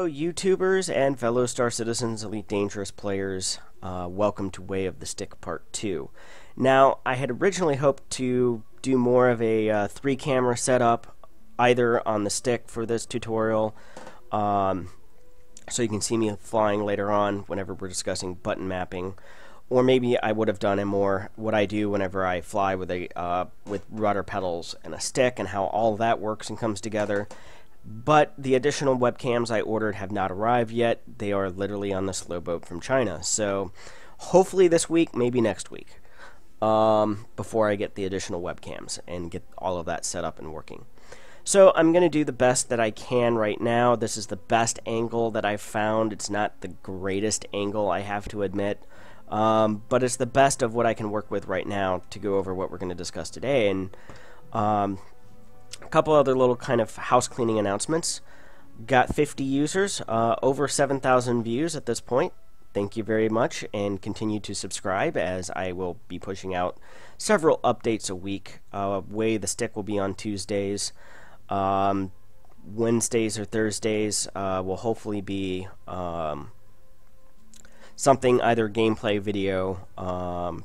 Hello YouTubers and fellow Star Citizens Elite Dangerous players, welcome to Way of the Stick Part 2. Now, I had originally hoped to do more of a 3-camera setup, either on the stick for this tutorial, so you can see me flying later on whenever we're discussing button mapping, or maybe I would have done a more what I do whenever I fly with with rudder pedals and a stick and how all that works and comes together. But the additional webcams I ordered have not arrived yet. They are literally on the slow boat from China. So hopefully this week, maybe next week, before I get the additional webcams and get all of that set up and working. So I'm going to do the best that I can right now. This is the best angle that I've found. It's not the greatest angle, I have to admit. But it's the best of what I can work with right now to go over what we're going to discuss today. And a couple other little kind of house cleaning announcements. Got 50 users, over 7,000 views at this point. Thank you very much, and continue to subscribe as I will be pushing out several updates a week. Way the Stick will be on Tuesdays. Wednesdays or Thursdays will hopefully be something, either gameplay video,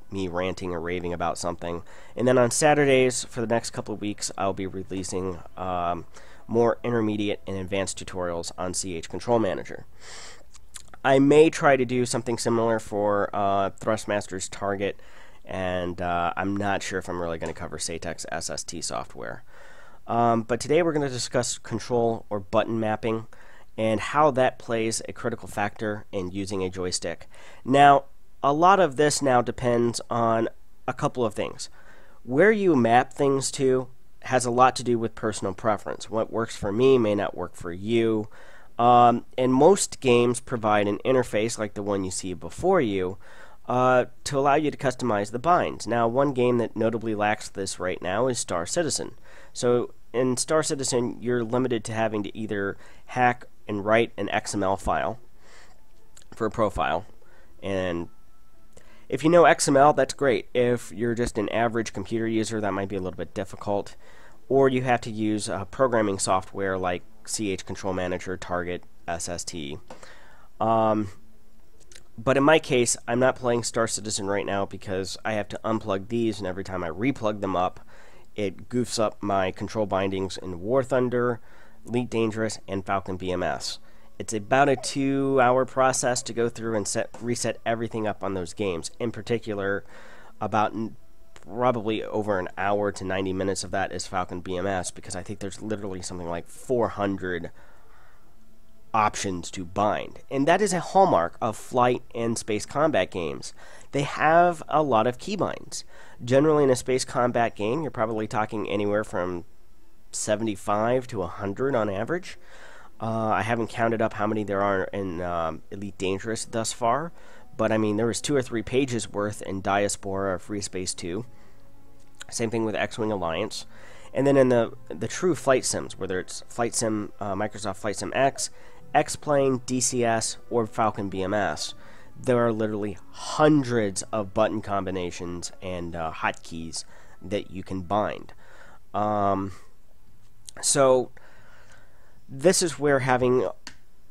me ranting or raving about something. And then on Saturdays, for the next couple of weeks, I'll be releasing more intermediate and advanced tutorials on CH Control Manager. I may try to do something similar for Thrustmaster's Target, and I'm not sure if I'm really going to cover Satex SST software. But today we're going to discuss control or button mapping and how that plays a critical factor in using a joystick. Now, a lot of this now depends on a couple of things. Where you map things to has a lot to do with personal preference. What works for me may not work for you. And most games provide an interface like the one you see before you to allow you to customize the binds. Now, one game that notably lacks this right now is Star Citizen. So in Star Citizen, you're limited to having to either hack and write an XML file for a profile. And if you know XML, that's great. If you're just an average computer user, that might be a little bit difficult. Or you have to use programming software like CH Control Manager, Target, SST. But in my case, I'm not playing Star Citizen right now because I have to unplug these, and every time I replug them up, it goofs up my control bindings in War Thunder, Elite Dangerous, and Falcon BMS. It's about a 2-hour process to go through and reset everything up on those games. In particular, about probably over an hour to 90 minutes of that is Falcon BMS, because I think there's literally something like 400 options to bind. And that is a hallmark of flight and space combat games. They have a lot of keybinds. Generally in a space combat game, you're probably talking anywhere from 75 to 100 on average. I haven't counted up how many there are in Elite Dangerous thus far, but I mean, there was 2 or 3 pages worth in Diaspora or Free Space 2. Same thing with X-Wing Alliance. And then in the true flight sims, whether it's Flight Sim, Microsoft Flight Sim X, X-Plane, DCS, or Falcon BMS, there are literally hundreds of button combinations and hotkeys that you can bind. So this is where having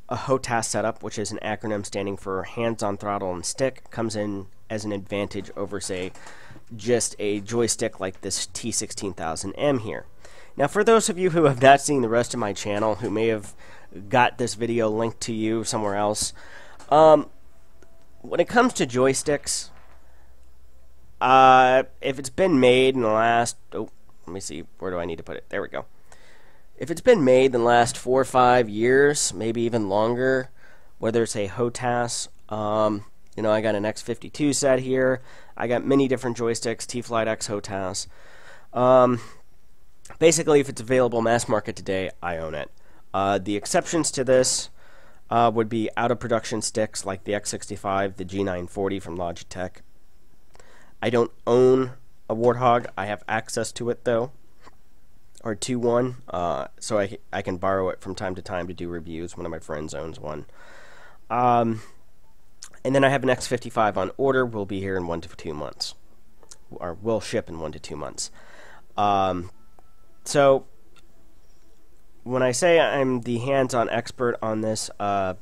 a HOTAS setup, which is an acronym standing for Hands on Throttle and Stick, comes in as an advantage over, say, just a joystick like this T16000M here. Now, for those of you who have not seen the rest of my channel, who may have got this video linked to you somewhere else, when it comes to joysticks, if it's been made in the last... Oh, let me see. Where do I need to put it? There we go. If it's been made in the last 4 or 5 years, maybe even longer, whether it's a HOTAS, you know, I got an X52 set here. I got many different joysticks, T-Flight X HOTAS. Basically, if it's available mass market today, I own it. The exceptions to this would be out-of-production sticks like the X65, the G940 from Logitech. I don't own a Warthog. I have access to it, though. Or to one, so I can borrow it from time to time to do reviews. One of my friends owns one. And then I have an X55 on order. Will be here in 1 to 2 months. Or will ship in 1 to 2 months. So when I say I'm the hands-on expert on this, I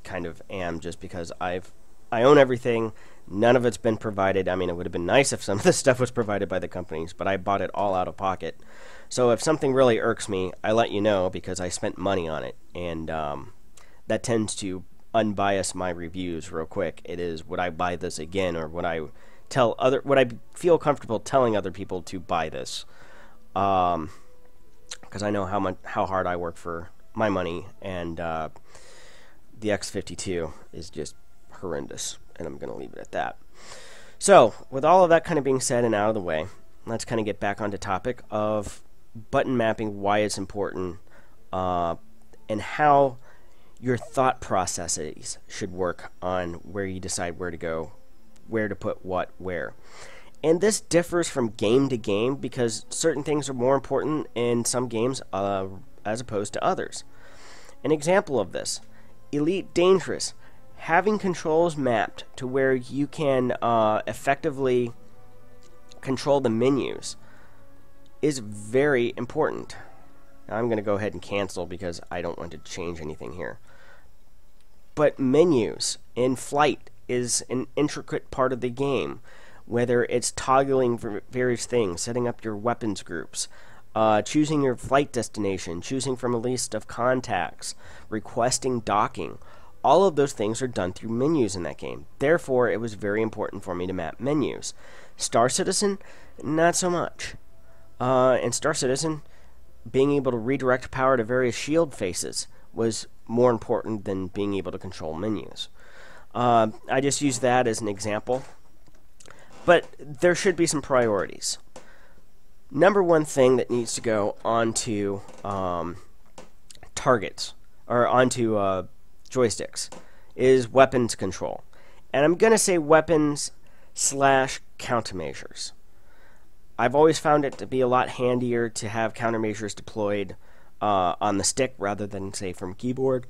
kind of am, just because I own everything. None of it's been provided. I mean, it would have been nice if some of this stuff was provided by the companies, but I bought it all out of pocket. So if something really irks me, I let you know because I spent money on it, and that tends to unbias my reviews real quick. It is, would I buy this again, or would I feel comfortable telling other people to buy this? Because I know how hard I work for my money, and the X52 is just horrendous, and I'm going to leave it at that. So, with all of that kind of being said and out of the way, let's kind of get back onto topic of button mapping, why it's important, and how your thought processes should work on where you decide where to go, where to put what where. And this differs from game to game because certain things are more important in some games as opposed to others. An example of this, Elite Dangerous. Having controls mapped to where you can effectively control the menus is very important. Now, I'm going to go ahead and cancel because I don't want to change anything here. But menus in flight is an intricate part of the game, whether it's toggling for various things, setting up your weapons groups, choosing your flight destination, choosing from a list of contacts, requesting docking. All of those things are done through menus in that game. Therefore, it was very important for me to map menus. Star Citizen, not so much. In Star Citizen, being able to redirect power to various shield faces was more important than being able to control menus. I just use that as an example. But there should be some priorities. Number one thing that needs to go onto targets, or onto joysticks, is weapons control. And I'm going to say weapons / countermeasures. I've always found it to be a lot handier to have countermeasures deployed on the stick rather than, say, from keyboard.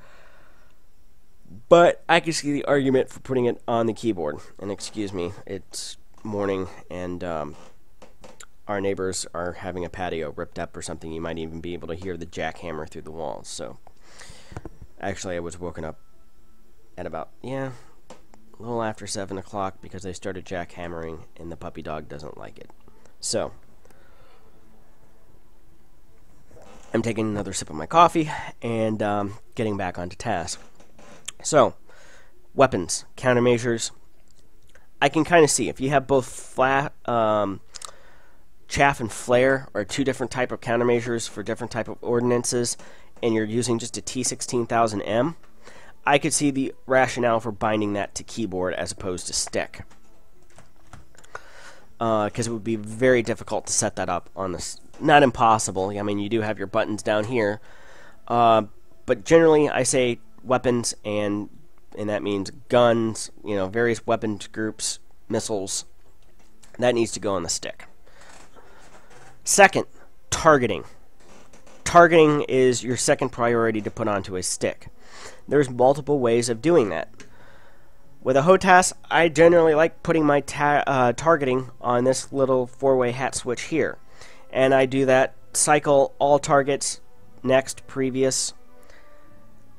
But I can see the argument for putting it on the keyboard. And excuse me, it's morning and our neighbors are having a patio ripped up or something. You might even be able to hear the jackhammer through the walls. So actually, I was woken up at about, a little after 7 o'clock because they started jackhammering and the puppy dog doesn't like it. So, I'm taking another sip of my coffee and getting back onto task. So, weapons, countermeasures. I can kind of see if you have both chaff and flare are two different type of countermeasures for different type of ordinances, and you're using just a T16000M, I could see the rationale for binding that to keyboard as opposed to stick. Because it would be very difficult to set that up on this. Not impossible. I mean, you do have your buttons down here. But generally, I say weapons, and that means guns, various weapons groups, missiles. That needs to go on the stick. Second, targeting. Targeting is your second priority to put onto a stick. There's multiple ways of doing that. With a HOTAS, I generally like putting my targeting on this little four-way hat switch here. And I do that, cycle all targets, next, previous.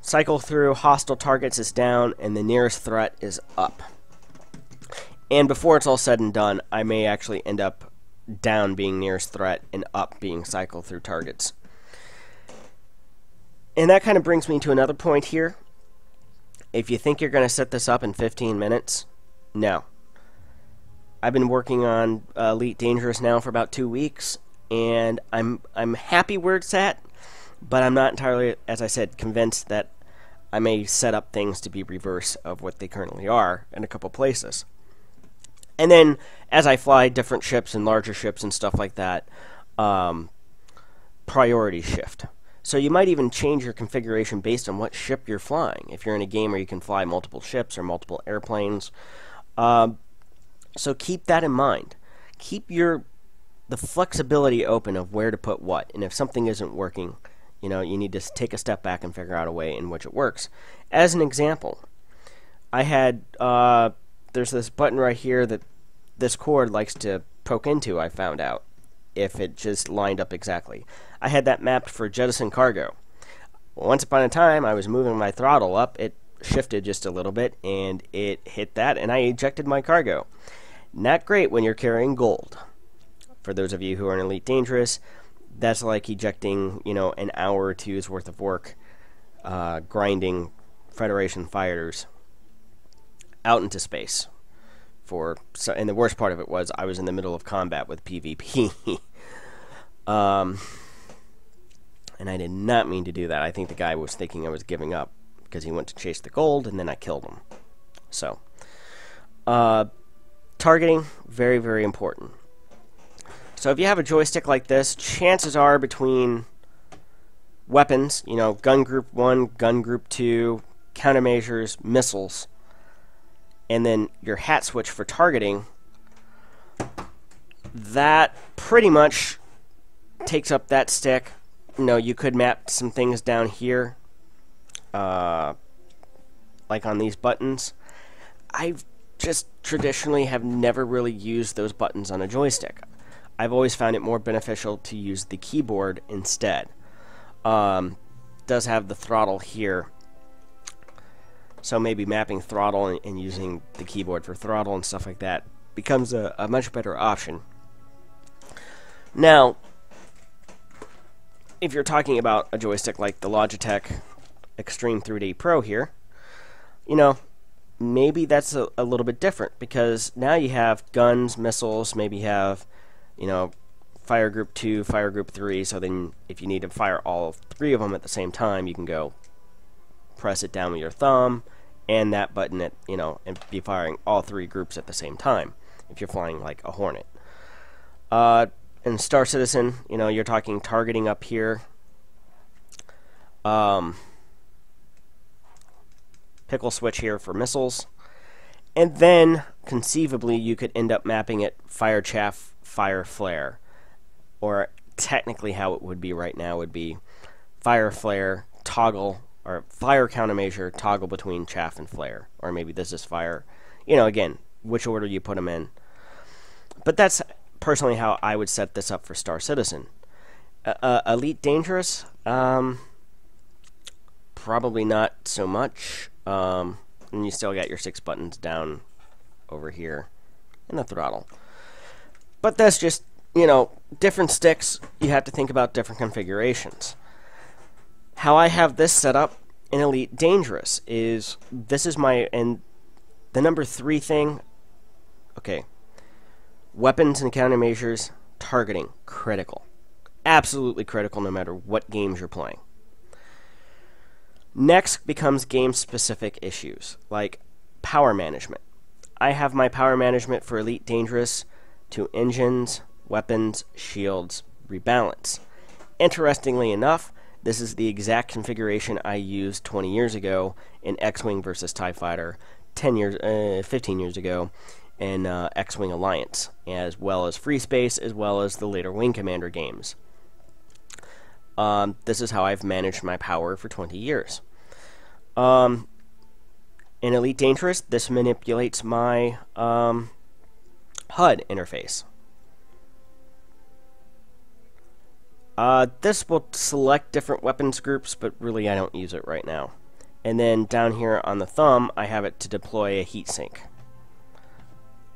Cycle through hostile targets is down, and the nearest threat is up. And before it's all said and done, I may actually end up down being nearest threat and up being cycle through targets. And that kind of brings me to another point here. If you think you're going to set this up in 15 minutes, no. I've been working on Elite Dangerous now for about 2 weeks, and I'm happy where it's at, but I'm not entirely, as I said, convinced that I may set up things to be reverse of what they currently are in a couple places. And then, as I fly different ships and larger ships and stuff like that, priorities shift. So you might even change your configuration based on what ship you're flying. If you're in a game where you can fly multiple ships or multiple airplanes. So keep that in mind. Keep the flexibility open of where to put what. And if something isn't working, you need to take a step back and figure out a way in which it works. As an example, I had, there's this button right here that this cord likes to poke into, I found out. if it just lined up exactly. I had that mapped for jettison cargo. Once upon a time, I was moving my throttle up, it shifted just a little bit, and it hit that, and I ejected my cargo. Not great when you're carrying gold. For those of you who are in Elite Dangerous, that's like ejecting, an hour or two's worth of work, grinding Federation fighters out into space. And the worst part of it was I was in the middle of combat with PvP. And I did not mean to do that. I think the guy was thinking I was giving up because he went to chase the gold, and then I killed him. So, targeting, very, very important. So if you have a joystick like this, chances are between weapons, gun group 1, gun group 2, countermeasures, missiles, and then your hat switch for targeting, that pretty much takes up that stick. You could map some things down here, like on these buttons. I've just traditionally have never really used those buttons on a joystick. I've always found it more beneficial to use the keyboard instead. Does have the throttle here, so maybe mapping throttle and using the keyboard for throttle and stuff like that becomes a much better option. Now, if you're talking about a joystick like the Logitech Extreme 3D Pro here, maybe that's a little bit different, because now you have guns, missiles, maybe you have, fire group 2, fire group 3, so then if you need to fire all 3 of them at the same time, you can go press it down with your thumb and that button and be firing all 3 groups at the same time if you're flying like a Hornet. In Star Citizen, you're talking targeting up here. Pickle switch here for missiles. And then, conceivably, you could end up mapping it fire chaff, fire flare. Or technically how it would be right now would be fire flare, toggle, or fire countermeasure, toggle between chaff and flare. Or maybe this is fire. Again, which order you put them in. But that's personally how I would set this up for Star Citizen. Elite Dangerous, probably not so much. And you still got your 6 buttons down over here and the throttle. But that's just, different sticks, you have to think about different configurations. How I have this set up in Elite Dangerous is, this is and the number 3 thing, okay, weapons and countermeasures, targeting, critical. Absolutely critical no matter what games you're playing. Next becomes game-specific issues, like power management. I have my power management for Elite Dangerous to engines, weapons, shields, rebalance. Interestingly enough, this is the exact configuration I used 20 years ago in X-Wing versus TIE Fighter, 15 years ago in X-Wing Alliance, as well as Free Space, as well as the later Wing Commander games. This is how I've managed my power for 20 years. In Elite Dangerous, this manipulates my HUD interface. This will select different weapons groups, but really I don't use it right now. And then down here on the thumb, I have it to deploy a heatsink.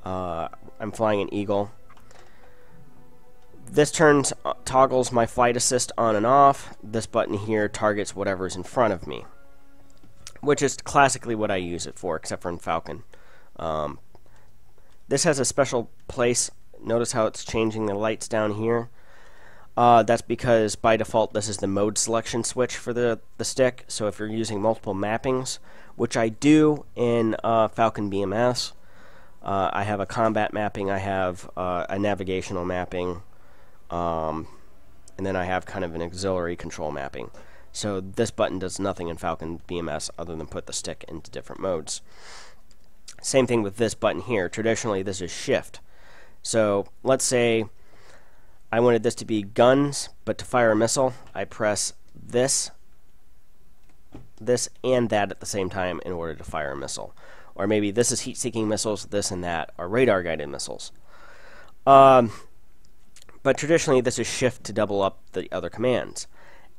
I'm flying an Eagle. This toggles my flight assist on and off. This button here targets whatever's in front of me, which is classically what I use it for, except for in Falcon. This has a special place. Notice how it's changing the lights down here. That's because by default this is the mode selection switch for the stick. So if you're using multiple mappings, which I do in Falcon BMS, I have a combat mapping, I have a navigational mapping, and then I have kind of an auxiliary control mapping. So this button does nothing in Falcon BMS other than put the stick into different modes. Same thing with this button here. Traditionally this is shift. So let's say I wanted this to be guns, but to fire a missile, I press this, and that at the same time in order to fire a missile. Or maybe this is heat-seeking missiles, this and that are radar-guided missiles. but traditionally this is shift to double up the other commands.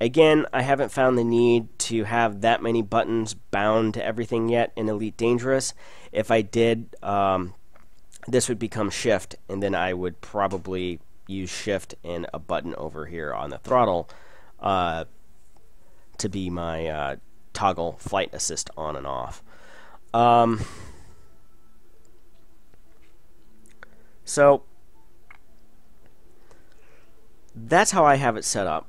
Again, I haven't found the need to have that many buttons bound to everything yet in Elite Dangerous. If I did, this would become shift, and then I would probably use shift and a button over here on the throttle to be my toggle flight assist on and off. So that's how I have it set up.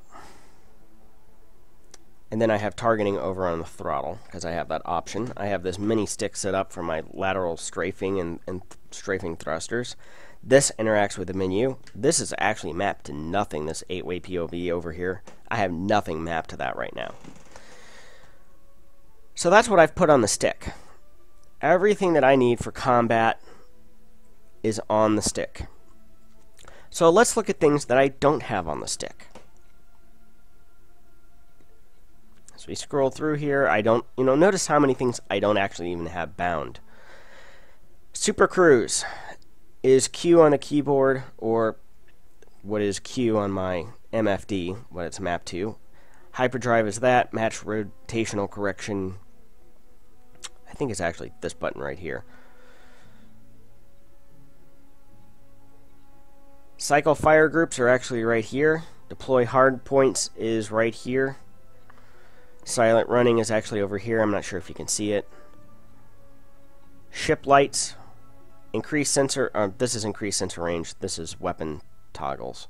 And then I have targeting over on the throttle because I have that option. I have this mini stick set up for my lateral strafing and strafing thrusters. This interacts with the menu. This is actually mapped to nothing, this 8-way POV over here. I have nothing mapped to that right now. So that's what I've put on the stick. Everything that I need for combat is on the stick. So let's look at things that I don't have on the stick. As we scroll through here, I don't, notice how many things I don't actually even have bound. Super Cruise is Q on the keyboard, or what is Q on my MFD, what it's mapped to. Hyperdrive is that. Match rotational correction, I think it's actually this button right here. Cycle fire groups are actually right here. Deploy hard points is right here. Silent running is actually over here. I'm not sure if you can see it. Ship lights. Increased sensor. This is increased sensor range. This is weapon toggles.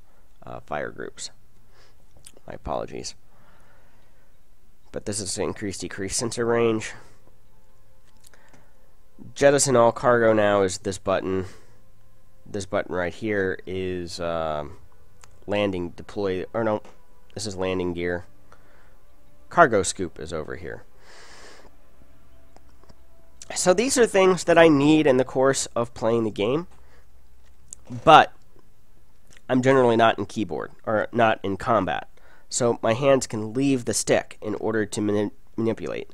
Fire groups. My apologies. But this is increased decreased sensor range. Jettison all cargo now is this button. This button right here is landing deploy, or no, this is landing gear. Cargo scoop is over here. So these are things that I need in the course of playing the game, but I'm generally not in keyboard, or not in combat. So my hands can leave the stick in order to manipulate.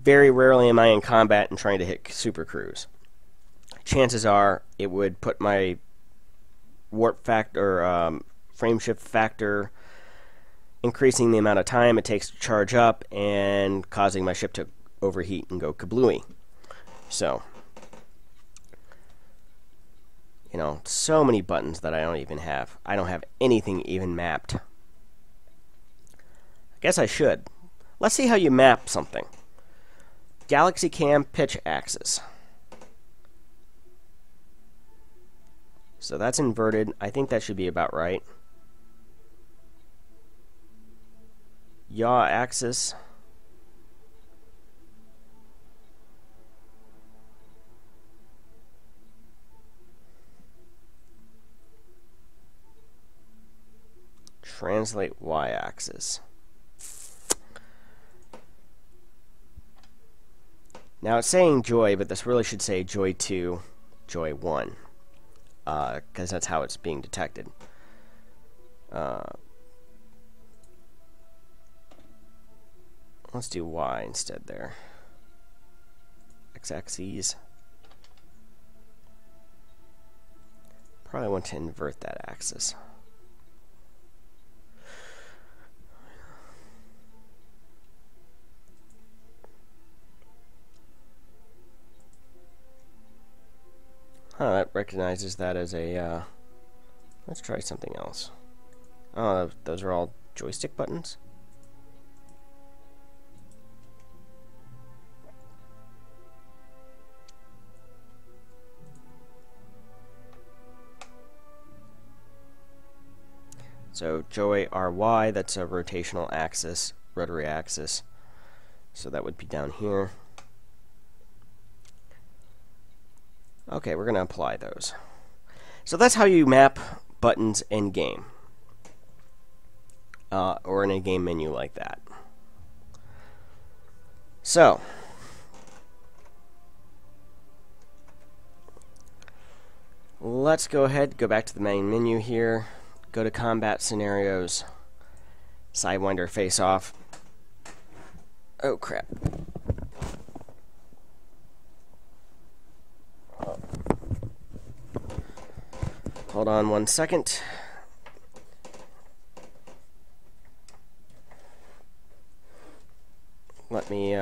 Very rarely am I in combat and trying to hit Super Cruise. Chances are it would put my warp factor, frame shift factor, increasing the amount of time it takes to charge up and causing my ship to overheat and go kablooey. So, so many buttons that I don't even have. I don't have anything even mapped. I guess I should. Let's see how you map something. Galaxy Cam pitch axis. So that's inverted. I think that should be about right. Yaw axis. Translate Y axis. Now it's saying joy, but this really should say joy 2, joy 1. Because that's how it's being detected. Let's do Y instead there. X-axes. Probably want to invert that axis. That recognizes that as a, let's try something else. Oh, those are all joystick buttons? So joy RY, that's a rotational axis, rotary axis. So that would be down here. Okay, we're going to apply those. So that's how you map buttons in game, or in a game menu like that. So let's go ahead, go back to the main menu here, go to combat scenarios, Sidewinder face off. Oh crap. Hold on one second. let me,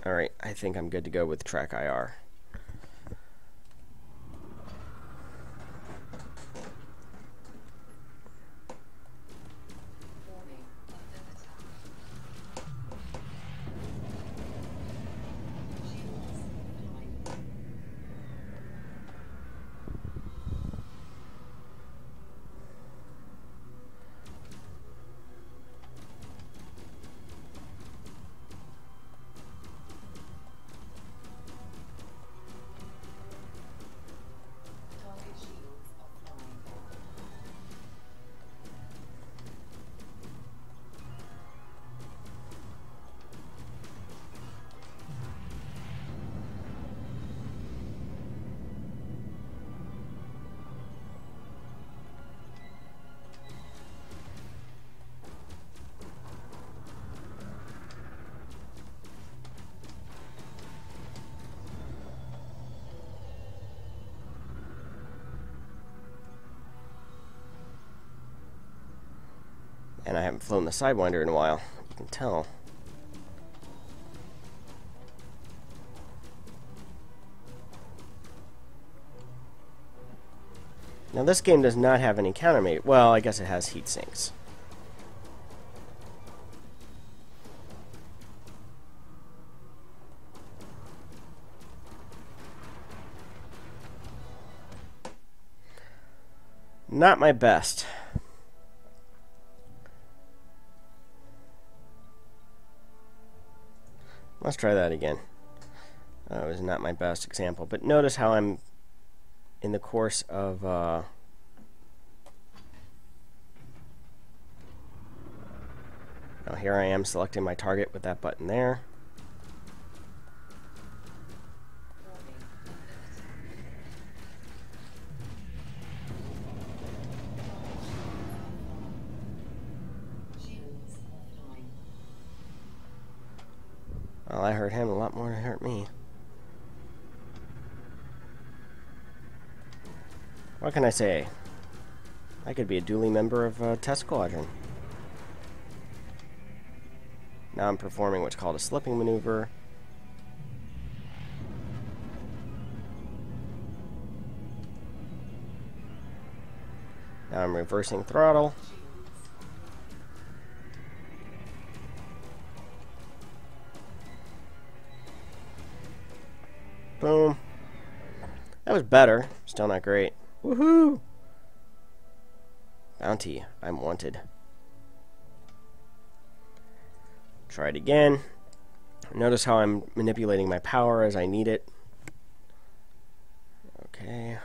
alright, I think I'm good to go with track IR. And I haven't flown the Sidewinder in a while, you can tell. Now this game does not have any countermeasures. Well, I guess it has heat sinks. Not my best. Let's try that again. It was not my best example, but notice how I'm in the course of now here I am selecting my target with that button there. Well, I hurt him a lot more than it hurt me. What can I say? I could be a duly member of Test Squadron. Now I'm performing what's called a slipping maneuver. Now I'm reversing throttle. Boom. That was better. Still not great. Woohoo! Bounty. I'm wanted. Try it again. Notice how I'm manipulating my power as I need it. Okay.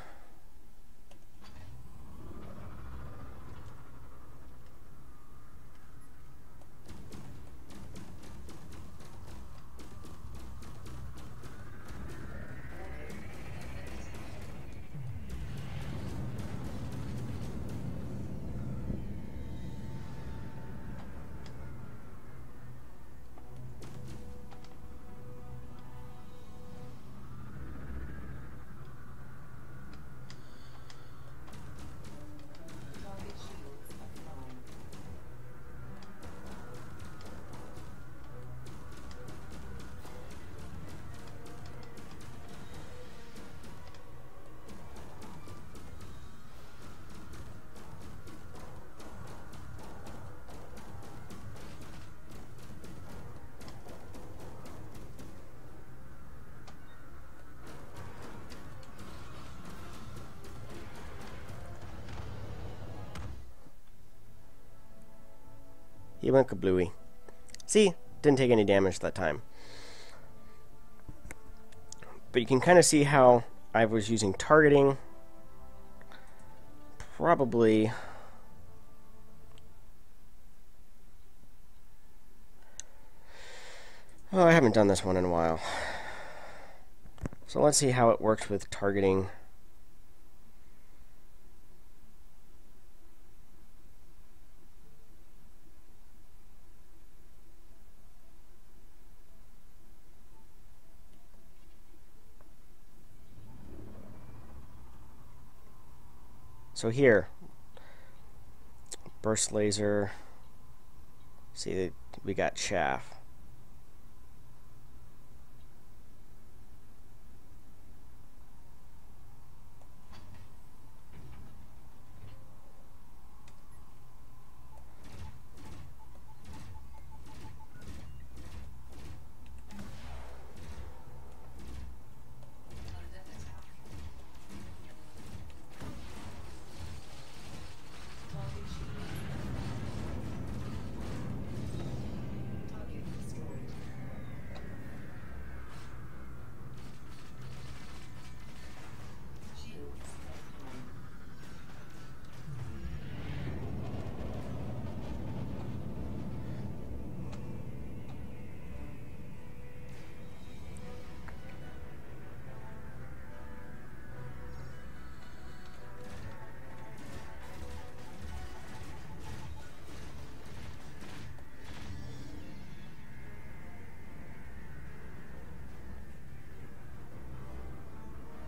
He went kablooey. See? Didn't take any damage that time. But you can kind of see how I was using targeting. Probably... Oh, I haven't done this one in a while. So let's see how it works with targeting. So here, burst laser, See, we got chaff.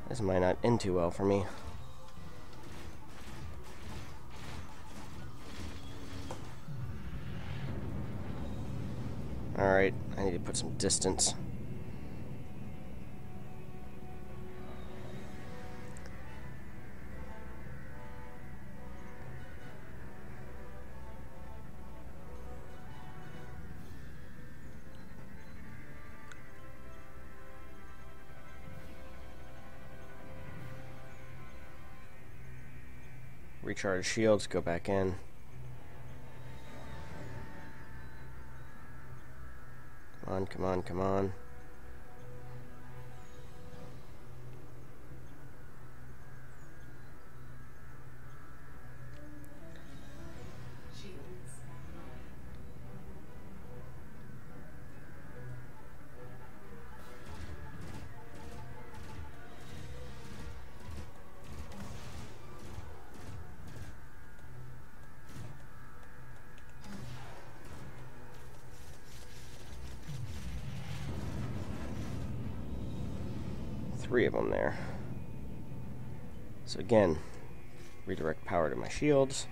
This might not end too well for me. Alright, I need to put some distance. Recharge shields, go back in. Come on, come on, come on. Three of them there. So again, redirect power to my shields.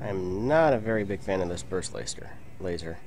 I'm not a very big fan of this burst laser.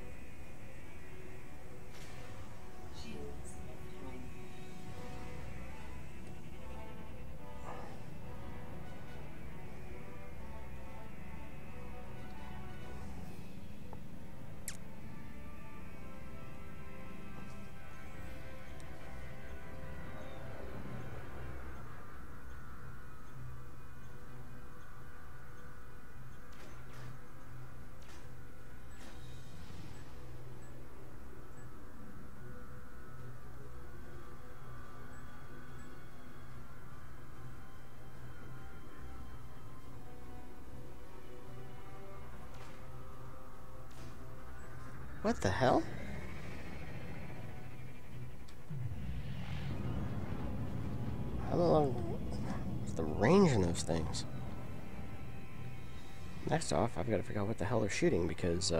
What the hell? How long is the range in those things? Next off, I've got to figure out what the hell they're shooting, because,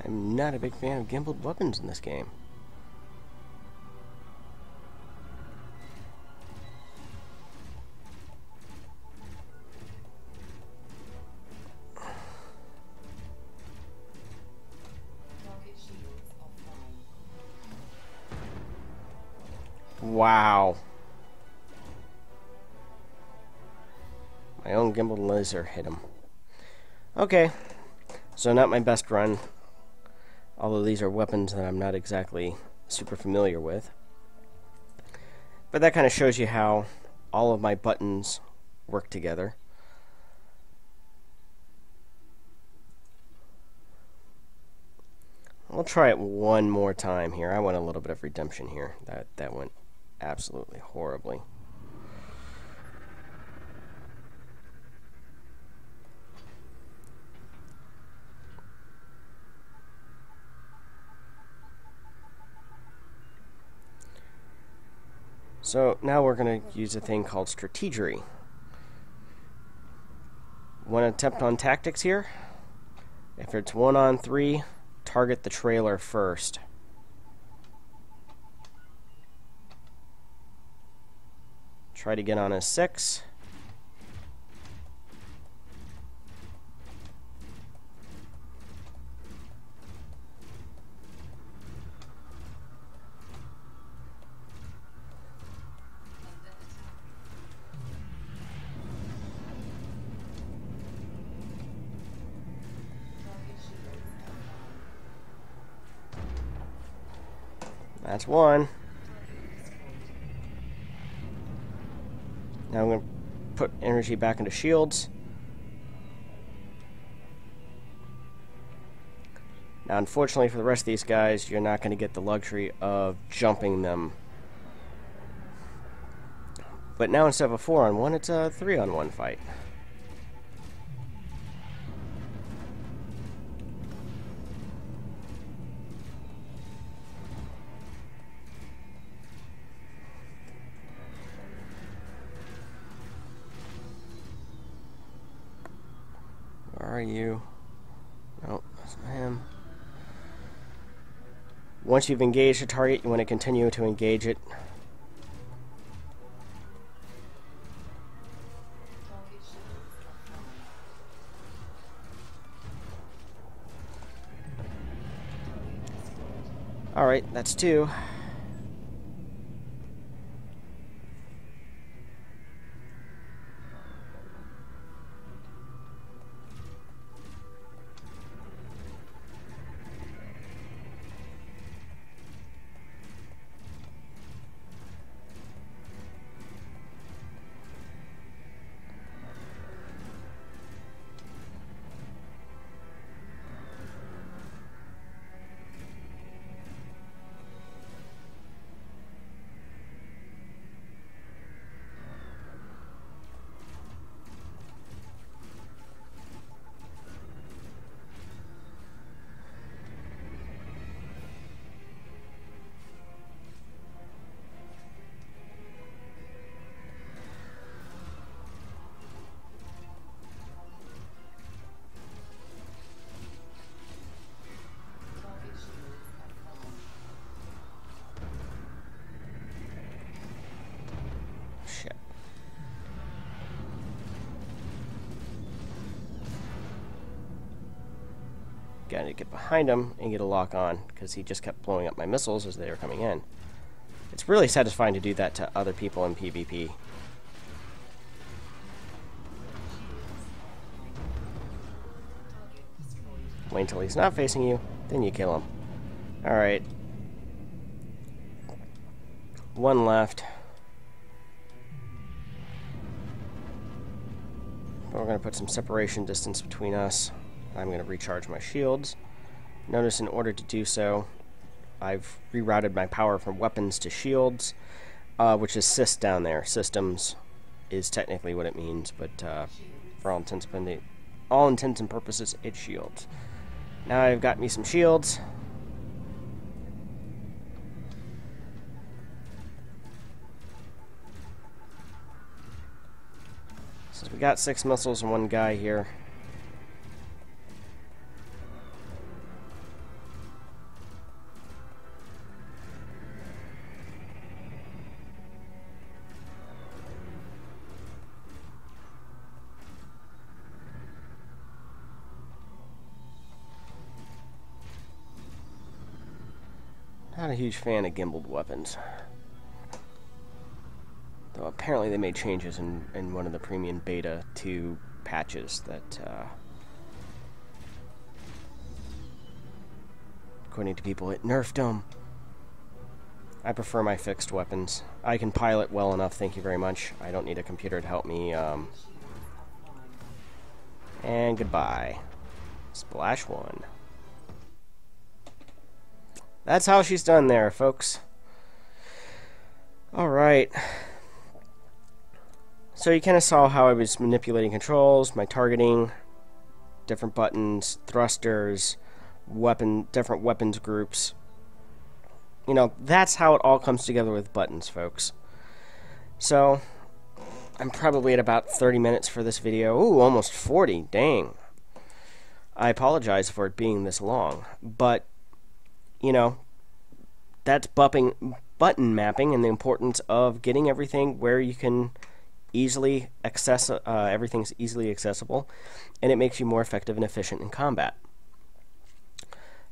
I'm not a big fan of gimbaled weapons in this game. Wow. My own gimbaled laser hit him. Okay. So not my best run. Although these are weapons that I'm not exactly super familiar with. But that kind of shows you how all of my buttons work together. I'll try it one more time here. I want a little bit of redemption here. That went absolutely horribly. So now we're going to use a thing called strategery. One attempt on tactics here. If it's 1-on-3, target the trailer first. Try to get on a 6. That's one. Now I'm going to put energy back into shields. Now, unfortunately for the rest of these guys, you're not going to get the luxury of jumping them. But now instead of a 4-on-1, it's a 3-on-1 fight. are you? Nope, that's not him. Once you've engaged a target, you want to continue to engage it. Alright, that's 2. Shit. Gotta get behind him and get a lock on, because he just kept blowing up my missiles as they were coming in. It's really satisfying to do that to other people in PvP. Wait until he's not facing you, then you kill him. Alright. 1 left. We're going to put some separation distance between us. I'm going to recharge my shields. Notice in order to do so, I've rerouted my power from weapons to shields, which is sys down there. Systems is technically what it means, but for all intents and purposes, it's shields. Now I've got me some shields. Since we got 6 missiles and 1 guy here. Not a huge fan of gimbaled weapons. Though apparently they made changes in one of the premium beta 2 patches that, according to people, it nerfed them. I prefer my fixed weapons. I can pilot well enough, thank you very much. I don't need a computer to help me, and goodbye. Splash 1. That's how she's done there, folks. Alright. So you kind of saw how I was manipulating controls, my targeting, different buttons, thrusters, different weapons groups. You know, that's how it all comes together with buttons, folks. So, I'm probably at about 30 minutes for this video. Ooh, almost 40, dang. I apologize for it being this long, but you know, that's button mapping and the importance of getting everything where you can easily access, everything's easily accessible, and it makes you more effective and efficient in combat.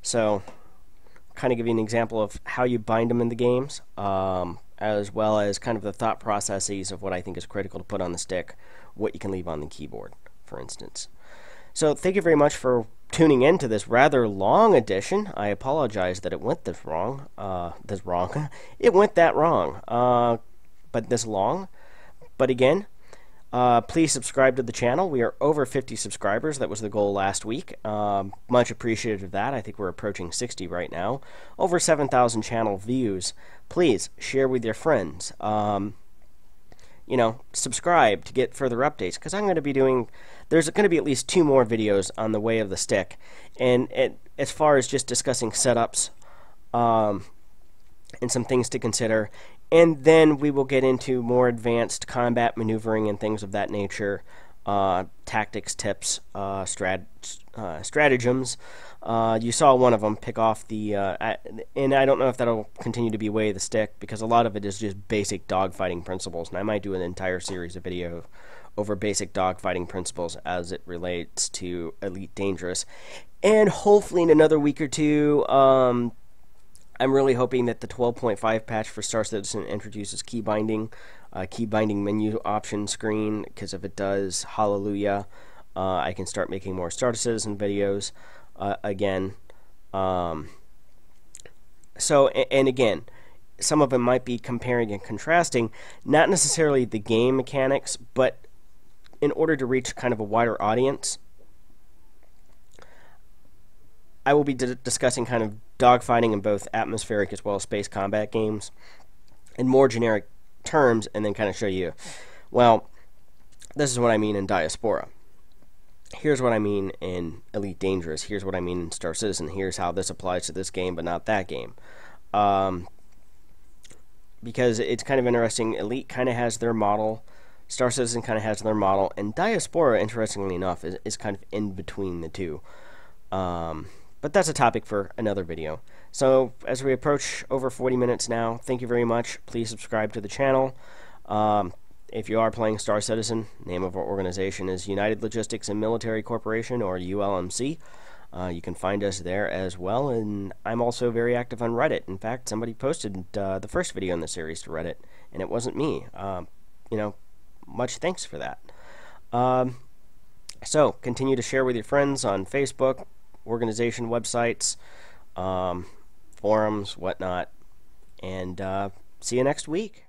So, kind of give you an example of how you bind them in the games, as well as kind of the thought processes of what I think is critical to put on the stick, what you can leave on the keyboard, for instance. So, thank you very much for tuning in to this rather long edition. I apologize that it went this wrong. It went that wrong. But this long. But again, please subscribe to the channel. We are over 50 subscribers. That was the goal last week. Much appreciated of that. I think we're approaching 60 right now. Over 7,000 channel views. Please share with your friends. You know, subscribe to get further updates, because I'm going to be doing, there's going to be at least 2 more videos on the way of the stick, and as far as just discussing setups and some things to consider, and then we will get into more advanced combat maneuvering and things of that nature tactics, tips, stratagems. You saw one of them pick off the, and I don't know if that'll continue to be way of the stick, because a lot of it is just basic dogfighting principles, and I might do an entire series of video over basic dogfighting principles as it relates to Elite Dangerous. And hopefully in another week or two, I'm really hoping that the 12.5 patch for Star Citizen introduces key binding menu option screen, because if it does, hallelujah, I can start making more Star Citizen videos again. So, and again, some of them might be comparing and contrasting, not necessarily the game mechanics, but in order to reach kind of a wider audience, I will be discussing kind of dogfighting in both atmospheric as well as space combat games in more generic terms, and then kind of show you, well, this is what I mean in Diaspora. Here's what I mean in Elite Dangerous. Here's what I mean in Star Citizen. Here's how this applies to this game, but not that game. Because it's kind of interesting. Elite kind of has their model. Star Citizen kind of has their model. And Diaspora, interestingly enough, is kind of in between the two. But that's a topic for another video. So, as we approach over 40 minutes now, thank you very much. Please subscribe to the channel. If you are playing Star Citizen, name of our organization is United Logistics and Military Corporation, or ULMC. You can find us there as well, and I'm also very active on Reddit. In fact, somebody posted the first video in the series to Reddit, and it wasn't me. Much thanks for that. So, continue to share with your friends on Facebook, organization websites, forums, whatnot, and see you next week.